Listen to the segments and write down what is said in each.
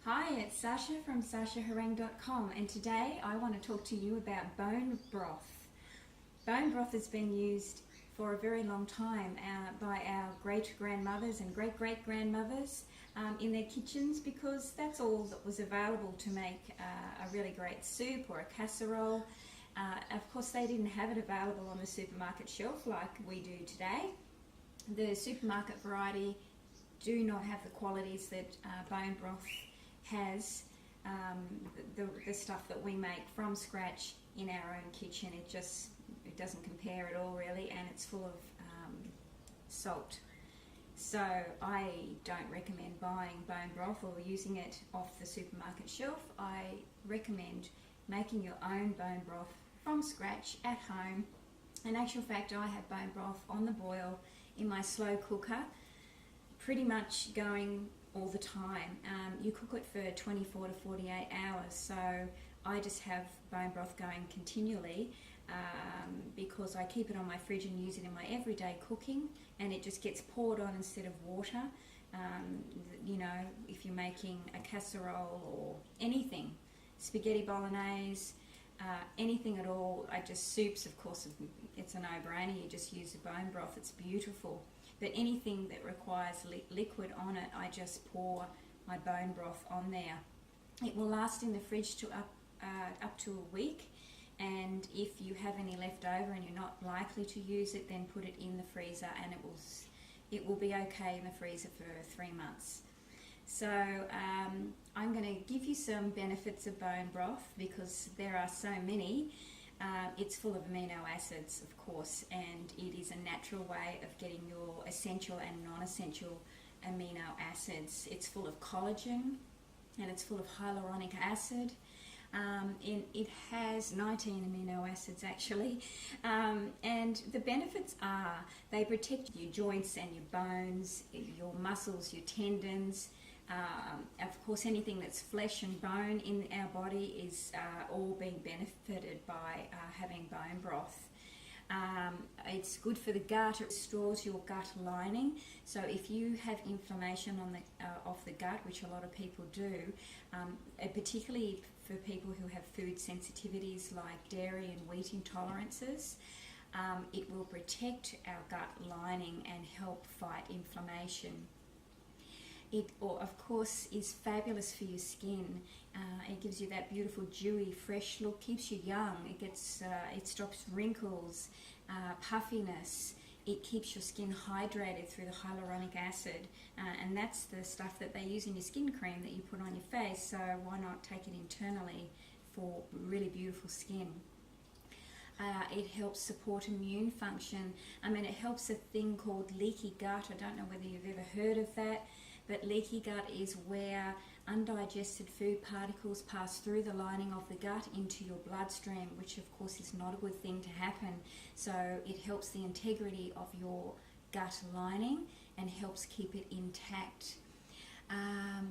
Hi, it's Sasha from sashahareng.com, and today I want to talk to you about bone broth. Bone broth has been used for a very long time by our great-grandmothers and great-great-grandmothers in their kitchens, because that's all that was available to make a really great soup or a casserole. Of course, they didn't have it available on the supermarket shelf like we do today. The supermarket variety do not have the qualities that bone broth has. The stuff that we make from scratch in our own kitchen, it doesn't compare at all really, and it's full of salt. So I don't recommend buying bone broth or using it off the supermarket shelf. I recommend making your own bone broth from scratch at home. In actual fact, I have bone broth on the boil in my slow cooker, pretty much going all the time. You cook it for 24 to 48 hours, so I just have bone broth going continually because I keep it on my fridge and use it in my everyday cooking, and it just gets poured on instead of water. You know, if you're making a casserole or anything, spaghetti bolognese, anything at all, soups, of course, it's a no-brainer. You just use the bone broth, it's beautiful. But anything that requires liquid on it, I just pour my bone broth on there. It will last in the fridge to up to a week, and if you have any left over and you're not likely to use it, then put it in the freezer, and it will be okay in the freezer for 3 months. So I'm going to give you some benefits of bone broth, because there are so many. It's full of amino acids, of course, and it is a natural way of getting your essential and non-essential amino acids. It's full of collagen, and it's full of hyaluronic acid. It has 19 amino acids actually, and the benefits are they protect your joints and your bones, your muscles, your tendons. Of course, anything that's flesh and bone in our body is all being benefited by having bone broth. It's good for the gut. It restores your gut lining. So if you have inflammation of the gut, which a lot of people do, particularly for people who have food sensitivities like dairy and wheat intolerances, it will protect our gut lining and help fight inflammation. It, of course, is fabulous for your skin. It gives you that beautiful, dewy, fresh look, keeps you young. It stops wrinkles, puffiness. It keeps your skin hydrated through the hyaluronic acid, and that's the stuff that they use in your skin cream that you put on your face, so why not take it internally for really beautiful skin? It helps support immune function. It helps a thing called leaky gut. I don't know whether you've ever heard of that, but leaky gut is where undigested food particles pass through the lining of the gut into your bloodstream, which of course is not a good thing to happen. So it helps the integrity of your gut lining and helps keep it intact.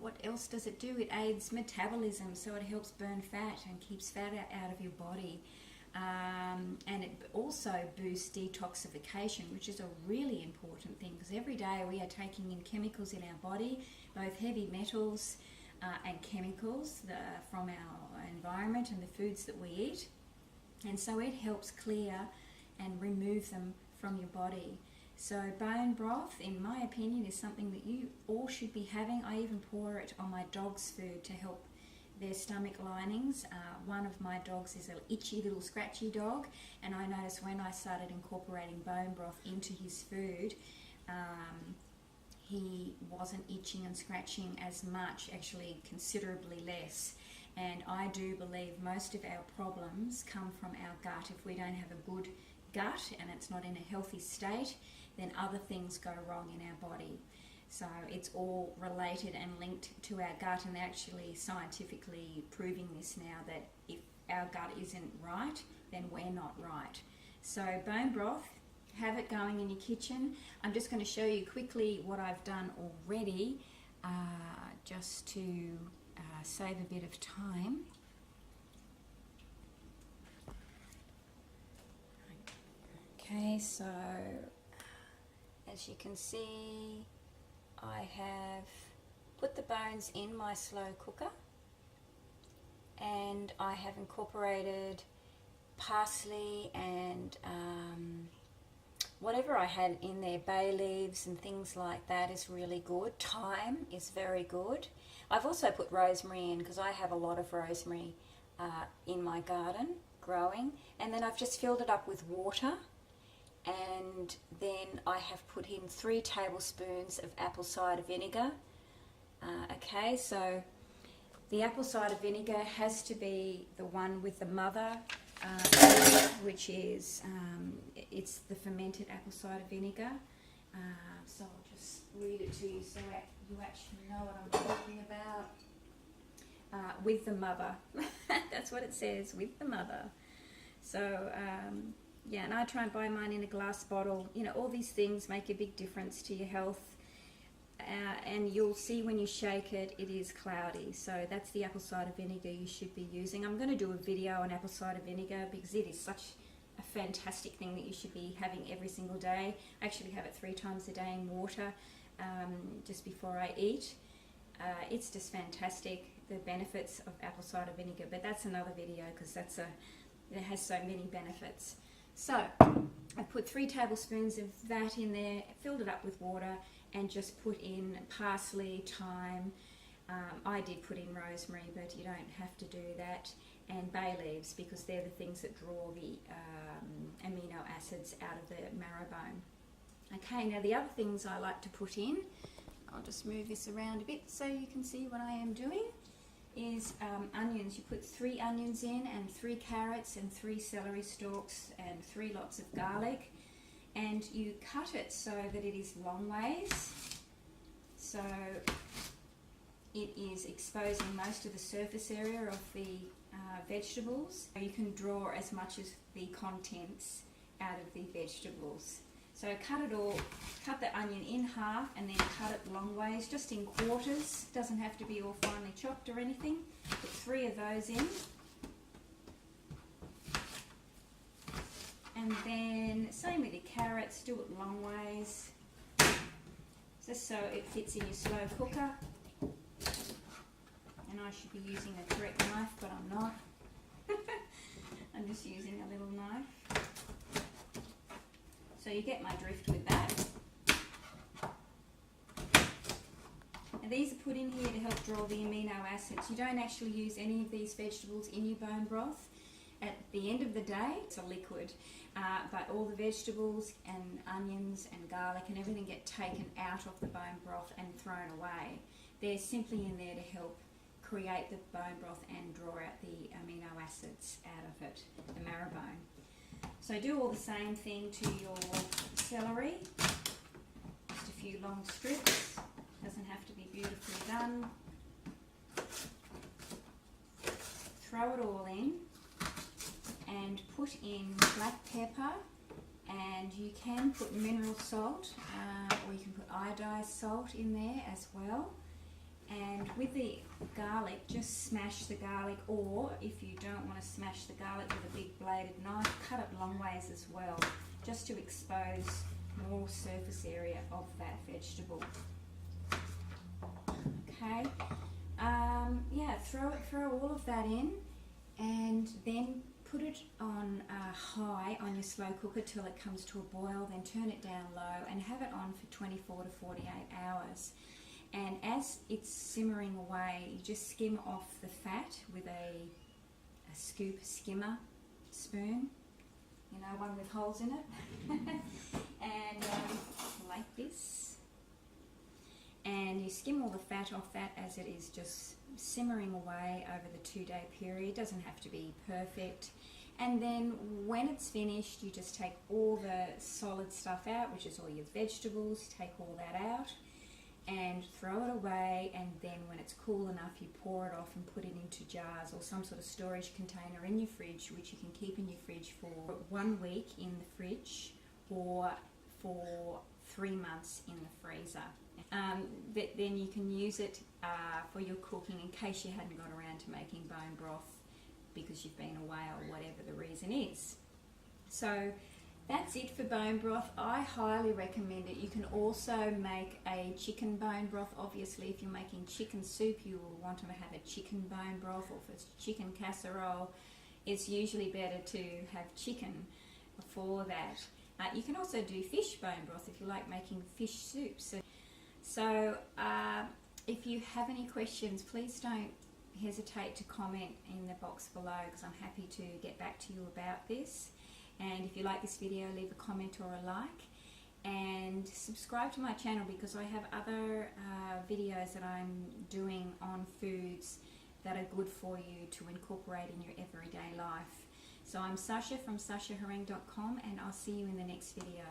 What else does it do? It aids metabolism, so it helps burn fat and keeps fat out of your body. And it also boosts detoxification, which is a really important thing, because every day we are taking in chemicals in our body, both heavy metals and chemicals from our environment and the foods that we eat, and so it helps clear and remove them from your body. So bone broth, in my opinion, is something that you all should be having. I even pour it on my dog's food to help their stomach linings. One of my dogs is an itchy little scratchy dog, and I noticed when I started incorporating bone broth into his food, he wasn't itching and scratching as much, actually considerably less. And I do believe most of our problems come from our gut. If we don't have a good gut and it's not in a healthy state, then other things go wrong in our body. So it's all related and linked to our gut, and they're actually scientifically proving this now, that if our gut isn't right, then we're not right. So bone broth, have it going in your kitchen. I'm just going to show you quickly what I've done already, just to save a bit of time. Okay, so as you can see, I have put the bones in my slow cooker, and I have incorporated parsley and whatever I had in there, bay leaves and things like that is really good. Thyme is very good. I've also put rosemary in because I have a lot of rosemary in my garden growing, and then I've just filled it up with water, and then I have put in 3 tablespoons of apple cider vinegar. Okay, so the apple cider vinegar has to be the one with the mother, which is it's the fermented apple cider vinegar. So I'll just read it to you so you actually know what I'm talking about. With the mother. That's what it says, with the mother. So yeah, and I try and buy mine in a glass bottle. You know, all these things make a big difference to your health. And you'll see when you shake it, it is cloudy. So that's the apple cider vinegar you should be using. I'm going to do a video on apple cider vinegar because it is such a fantastic thing that you should be having every single day. I actually have it 3 times a day in water just before I eat. It's just fantastic, the benefits of apple cider vinegar, but that's another video because it has so many benefits. So I put 3 tablespoons of that in there, filled it up with water, and just put in parsley, thyme. I did put in rosemary, but you don't have to do that, and bay leaves because they're the things that draw the amino acids out of the marrow bone. Okay, now the other things I like to put in, I'll just move this around a bit so you can see what I am doing, is onions. You put 3 onions in, and 3 carrots, and 3 celery stalks, and 3 lots of garlic, and you cut it so that it is long ways, so it is exposing most of the surface area of the vegetables. You can draw as much as the contents out of the vegetables. So cut the onion in half and then cut it long ways, just in quarters. Doesn't have to be all finely chopped or anything. Put 3 of those in. And then same with the carrots, do it long ways, just so it fits in your slow cooker. And I should be using the correct knife, but I'm not. I'm just using a little knife. So you get my drift with that. And these are put in here to help draw the amino acids. You don't actually use any of these vegetables in your bone broth. At the end of the day, it's a liquid, but all the vegetables and onions and garlic and everything get taken out of the bone broth and thrown away. They're simply in there to help create the bone broth and draw out the amino acids out of it, the marrow bone. So do all the same thing to your celery, just a few long strips, doesn't have to be beautifully done. Throw it all in and put in black pepper, and you can put mineral salt or you can put iodized salt in there as well. And with the garlic, just smash the garlic, or if you don't want to smash the garlic with a big bladed knife, cut it long ways as well, just to expose more surface area of that vegetable. Okay, yeah, throw all of that in, and then put it on high on your slow cooker till it comes to a boil, then turn it down low and have it on for 24 to 48 hours. And as it's simmering away, you just skim off the fat with a scoop skimmer spoon, you know, one with holes in it, and like this. And you skim all the fat off that as it is just simmering away over the 2-day period. It doesn't have to be perfect. And then when it's finished, you just take all the solid stuff out, which is all your vegetables, take all that out and throw it away, and then when it's cool enough you pour it off and put it into jars or some sort of storage container in your fridge, which you can keep in your fridge for 1 week in the fridge or for 3 months in the freezer. But then you can use it for your cooking in case you hadn't got around to making bone broth because you've been away or whatever the reason is. So That's it for bone broth. I highly recommend it. You can also make a chicken bone broth. Obviously, if you're making chicken soup, you will want to have a chicken bone broth, or if it's chicken casserole, it's usually better to have chicken for that. You can also do fish bone broth if you like making fish soups. So if you have any questions, please don't hesitate to comment in the box below, because I'm happy to get back to you about this. And if you like this video, leave a comment or a like, and subscribe to my channel, because I have other videos that I'm doing on foods that are good for you to incorporate in your everyday life. So I'm Sasha from sashahareng.com, and I'll see you in the next video.